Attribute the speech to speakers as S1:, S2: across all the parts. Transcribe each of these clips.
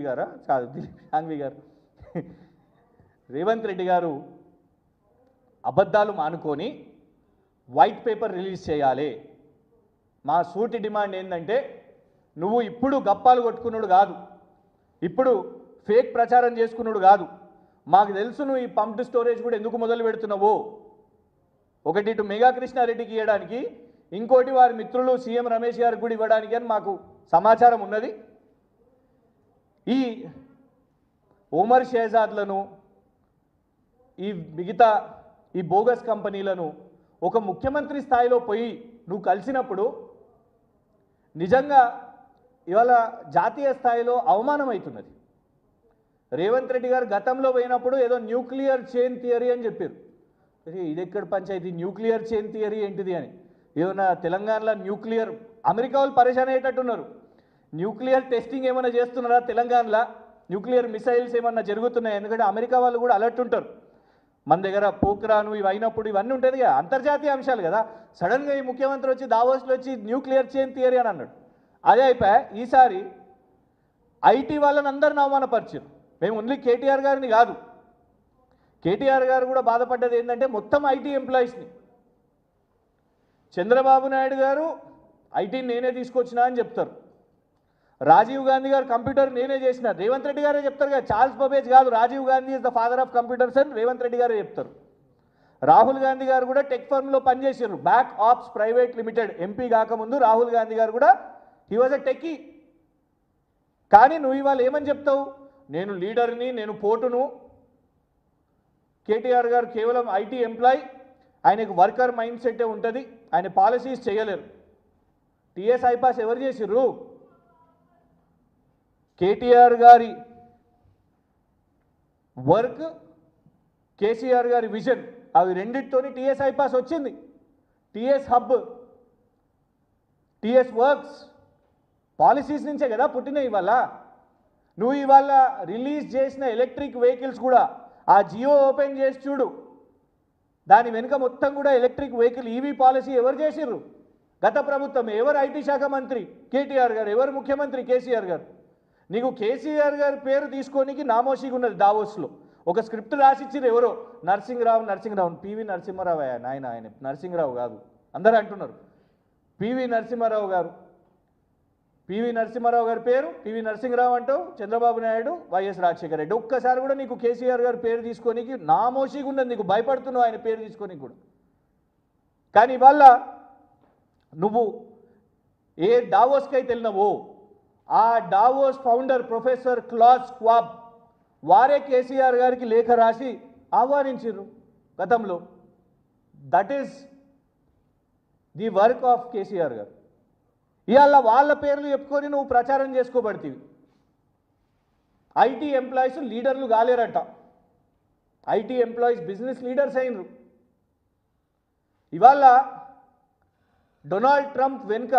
S1: గారా కాదు సాంఘవి గారు రేవంత్ రెడ్డి గారు అబద్ధాలు మానుకొని వైట్ పేపర్ రిలీజ్ చేయాలి. మా సూటి డిమాండ్ ఏంటంటే నువ్వు ఇప్పుడు గప్పాలు కొట్టుకున్నాడు కాదు, ఇప్పుడు ఫేక్ ప్రచారం చేసుకున్నాడు కాదు. మాకు తెలుసు నువ్వు ఈ పంప్డ్ స్టోరేజ్ కూడా ఎందుకు మొదలు పెడుతున్నావు. ఒకటి ఇటు మెగా కృష్ణారెడ్డికి ఇవ్వడానికి, ఇంకోటి వారి మిత్రులు సీఎం రమేష్ గారికి కూడా ఇవ్వడానికి అని మాకు సమాచారం ఉన్నది. ఈ ఓమర్ షేజాద్లను ఈ మిగతా ఈ బోగస్ కంపెనీలను ఒక ముఖ్యమంత్రి స్థాయిలో పోయి నువ్వు కలిసినప్పుడు నిజంగా ఇవాళ జాతీయ స్థాయిలో అవమానం అవుతున్నది. రేవంత్ రెడ్డి గారు గతంలో పోయినప్పుడు ఏదో న్యూక్లియర్ చైన్ థియరీ అని చెప్పారు. ఇది ఎక్కడ పంచాయతీ, న్యూక్లియర్ చైన్ థియరీ ఏంటిది అని. ఏమన్నా తెలంగాణలో న్యూక్లియర్, అమెరికా వాళ్ళు పరేషాన్ అయ్యేటట్టున్నారు. న్యూక్లియర్ టెస్టింగ్ ఏమైనా చేస్తున్నారా తెలంగాణలో? న్యూక్లియర్ మిసైల్స్ ఏమన్నా జరుగుతున్నాయి? ఎందుకంటే అమెరికా వాళ్ళు కూడా అలర్ట్ ఉంటారు. మన దగ్గర పోక్రాను ఇవి అయినప్పుడు ఇవన్నీ ఉంటుంది కదా, అంతర్జాతీయ అంశాలు కదా. సడన్గా ఈ ముఖ్యమంత్రి వచ్చి దావోస్లో వచ్చి న్యూక్లియర్ చైన్ థియరీ అని అన్నాడు. అదే అయిపోయా. ఈసారి ఐటీ వాళ్ళని అందరిని అవమానపరిచారు. మేము ఓన్లీ కేటీఆర్ గారిని కాదు, కేటీఆర్ గారు కూడా బాధపడ్డది ఏంటంటే మొత్తం ఐటీ ఎంప్లాయీస్ని. చంద్రబాబు నాయుడు గారు ఐటీని నేనే తీసుకొచ్చినా అని చెప్తారు. రాజీవ్ గాంధీ గారు కంప్యూటర్ నేనే చేసిన, రేవంత్ రెడ్డి గారే చెప్తారు కదా. చార్ల్స్ బబేజ్ కాదు, Rajiv Gandhi is the father of computers అని రేవంత్ రెడ్డి గారే చెప్తారు. రాహుల్ గాంధీ గారు కూడా టెక్ ఫర్మ్లో పనిచేసారు, back ops private limited. MP కాకముందు రాహుల్ గాంధీ గారు కూడా హీ వాజ్ అ టెక్కీ. కానీ నువ్వు ఇవాళ ఏమని చెప్తావు? నేను లీడర్ని, నేను పోటును. కేటీఆర్ గారు కేవలం ఐటీ ఎంప్లాయీ, ఆయనకు వర్కర్ మైండ్ సెట్టే ఉంటుంది, ఆయన పాలసీస్ చేయలేరు. టీఎస్ ఐపాస్ ఎవరు చేసిర్రు? కేటీఆర్ గారి వర్క్, కేసీఆర్ గారి విజన్, అవి రెండింటితోని టీఎస్ ఐపాస్ వచ్చింది. TS hub, TS works policies నుంచే కదా పుట్టినాయి. ఇవాళ నువ్వు ఇవాళ రిలీజ్ చేసిన ఎలక్ట్రిక్ వెహికల్స్ కూడా ఆ జియో ఓపెన్ చేసి చూడు, దాని వెనుక మొత్తం కూడా ఎలక్ట్రిక్ వెహికల్ ఈవీ పాలసీ ఎవరు చేసిర్రు? గత ప్రభుత్వం. ఎవరు ఐటీ శాఖ మంత్రి? కేటీఆర్ గారు. ఎవరు ముఖ్యమంత్రి? కేసీఆర్ గారు. నీకు కేసీఆర్ గారి పేరు తీసుకోనికి నామోషిగా ఉన్నది. దావోస్లో ఒక స్క్రిప్ట్ రాసిచ్చారు ఎవరో, నరసింహరావు, పివి నరసింహారావు. ఆయన నరసింహరావు కాదు, అందరూ అంటున్నారు పివి నరసింహారావు గారు. పివి నరసింహారావు గారి పేరు పివి నరసింహరావు అంటావు, చంద్రబాబు నాయుడు, వైఎస్ రాజశేఖర రెడ్డి. ఒక్కసారి కూడా నీకు కేసీఆర్ గారి పేరు తీసుకోనికి నామోషిగా ఉన్నది. నీకు భయపడుతున్నావు ఆయన పేరు తీసుకోనికి కూడా. కానీ ఇవాళ నువ్వు ఏ డావోస్కి అయితే వెళ్ళినావో ఆ Davos founder professor class swab వారే కేసీఆర్ గారికి లేఖ రాసి ఆహ్వానించారు గతంలో. That is the work of KCR గారు. ఇవాళ వాళ్ళ పేర్లు చెప్పుకొని నువ్వు ప్రచారం చేసుకోబడుతుంది. ఐటీ ఎంప్లాయీస్ లీడర్లు కాలేరట, ఐటీ ఎంప్లాయీస్ బిజినెస్ లీడర్స్ అయినరు. ఇవాళ డొనాల్డ్ ట్రంప్ వెనుక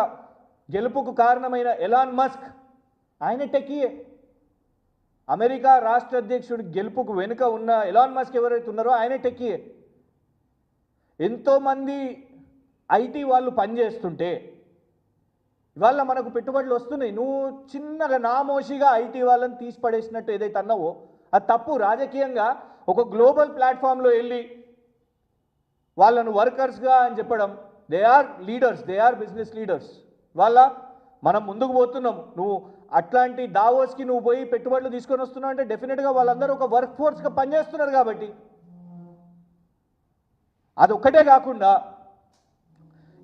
S1: గెలుపుకు కారణమైన ఎలాన్ మస్క్, ఆయన టెక్కీయే. అమెరికా రాష్ట్ర అధ్యక్షుడి గెలుపుకు వెనుక ఉన్న ఎలాన్ మస్క్ ఎవరైతే ఉన్నారో ఆయన టెక్కీయే. ఎంతోమంది ఐటీ వాళ్ళు పనిచేస్తుంటే ఇవాళ మనకు పెట్టుబడులు వస్తున్నాయి. నువ్వు చిన్నగా నామోషిగా ఐటీ వాళ్ళని తీసి పడేసినట్టు ఏదైతే అన్నావో అది తప్పు. రాజకీయంగా ఒక గ్లోబల్ ప్లాట్ఫామ్లో వెళ్ళి వాళ్ళను వర్కర్స్గా అని చెప్పడం, they are leaders, they are business leaders. వాళ్ళ మనం ముందుకు పోతున్నాం. నువ్వు అట్లాంటి దావోస్కి నువ్వు పోయి పెట్టుబడులు తీసుకొని వస్తున్నావు అంటే డెఫినెట్గా వాళ్ళందరూ ఒక వర్క్ ఫోర్స్గా పనిచేస్తున్నారు కాబట్టి. అది ఒక్కటే కాకుండా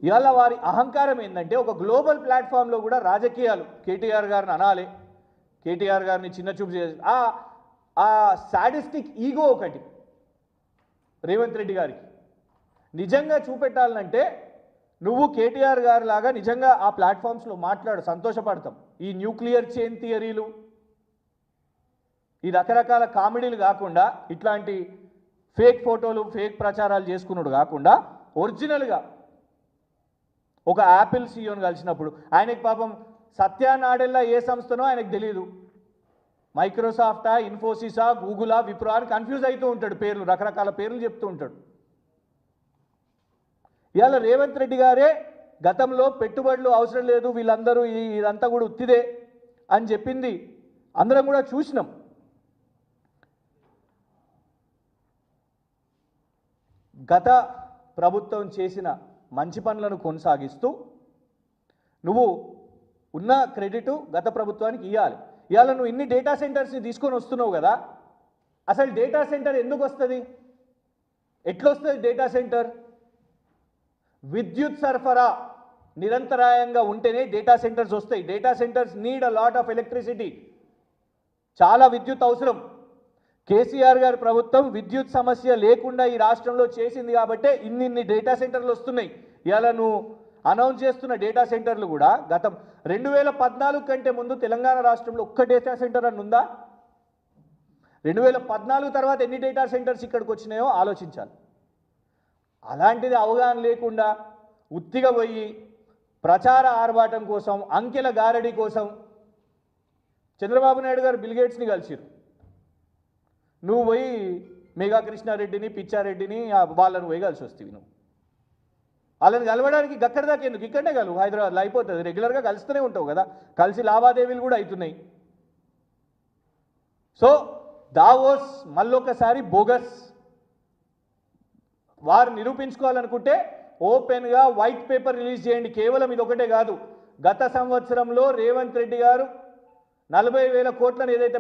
S1: ఇవాళ వారి అహంకారం ఏంటంటే ఒక గ్లోబల్ ప్లాట్ఫామ్లో కూడా రాజకీయాలు కేటీఆర్ గారిని అనాలి, కేటీఆర్ గారిని చిన్న చూపు చేసి ఆ సాడిస్టిక్ ఈగో ఒకటి రేవంత్ రెడ్డి గారికి నిజంగా చూపెట్టాలంటే నువ్వు కేటీఆర్ గారి లాగా నిజంగా ఆ ప్లాట్ఫామ్స్లో మాట్లాడు, సంతోషపడతాం. ఈ న్యూక్లియర్ చైన్ థియరీలు, ఈ రకరకాల కామెడీలు కాకుండా, ఇట్లాంటి ఫేక్ ఫోటోలు ఫేక్ ప్రచారాలు చేసుకున్నాడు కాకుండా ఒరిజినల్గా ఒక యాపిల్ సీఈఓని కలిసినప్పుడు ఆయనకి పాపం సత్యా నాడెల్లా ఏ సంస్థనో ఆయనకు తెలియదు. మైక్రోసాఫ్టా, ఇన్ఫోసిసా, గూగులా, విప్రో అని కన్ఫ్యూజ్ అవుతూ ఉంటాడు. పేర్లు రకరకాల పేర్లు చెప్తూ ఉంటాడు. ఇవాళ రేవంత్ రెడ్డి గారే గతంలో పెట్టుబడులు అవసరం లేదు, వీళ్ళందరూ ఇదంతా కూడా ఉత్తిదే అని చెప్పింది అందరం కూడా చూసినాం. గత ప్రభుత్వం చేసిన మంచి పనులను కొనసాగిస్తూ నువ్వు ఉన్న క్రెడిట్ గత ప్రభుత్వానికి ఇవ్వాలి. ఇవాళ నువ్వు ఇన్ని డేటా సెంటర్స్ని తీసుకొని వస్తున్నావు కదా, అసలు డేటా సెంటర్ ఎందుకు వస్తుంది? ఎట్లొస్తుంది డేటా సెంటర్? విద్యుత్ సరఫరా నిరంతరాయంగా ఉంటేనే డేటా సెంటర్స్ వస్తాయి. Data centres need a lot of electricity. చాలా విద్యుత్ అవసరం. కేసీఆర్ గారి ప్రభుత్వం విద్యుత్ సమస్య లేకుండా ఈ రాష్ట్రంలో చేసింది కాబట్టే ఇన్ని డేటా సెంటర్లు వస్తున్నాయి. ఇవాళ నువ్వు అనౌన్స్ చేస్తున్న డేటా సెంటర్లు కూడా గతం 2014 కంటే ముందు తెలంగాణ రాష్ట్రంలో ఒక్క డేటా సెంటర్ అని ఉందా? 2014 తర్వాత ఎన్ని డేటా సెంటర్స్ ఇక్కడికి వచ్చినాయో ఆలోచించాలి. అలాంటిది అవగాహన లేకుండా ఉత్తిగా పోయి ప్రచార ఆర్భాటం కోసం, అంకెల గారడి కోసం చంద్రబాబు నాయుడు గారు బిల్ గేట్స్ని కలిసిరు. నువ్వు పోయి మేఘా కృష్ణారెడ్డిని, పిచ్చారెడ్డిని వాళ్ళను పోయి కలిసి వస్తావు. నువ్వు వాళ్ళని కలవడానికి గక్కడి దాకా ఎందుకు? ఇక్కడనే కలువు, హైదరాబాద్లో అయిపోతుంది. రెగ్యులర్గా కలుస్తూనే ఉంటావు కదా, కలిసి లావాదేవీలు కూడా అవుతున్నాయి. సో దావోస్ మళ్ళొకసారి బోగస్. వారు నిరూపించుకోవాలనుకుంటే ఓపెన్గా వైట్ పేపర్ రిలీజ్ చేయండి. కేవలం ఇది ఒకటే కాదు, గత సంవత్సరంలో రేవంత్ రెడ్డి గారు 40,000 కోట్లను ఏదైతే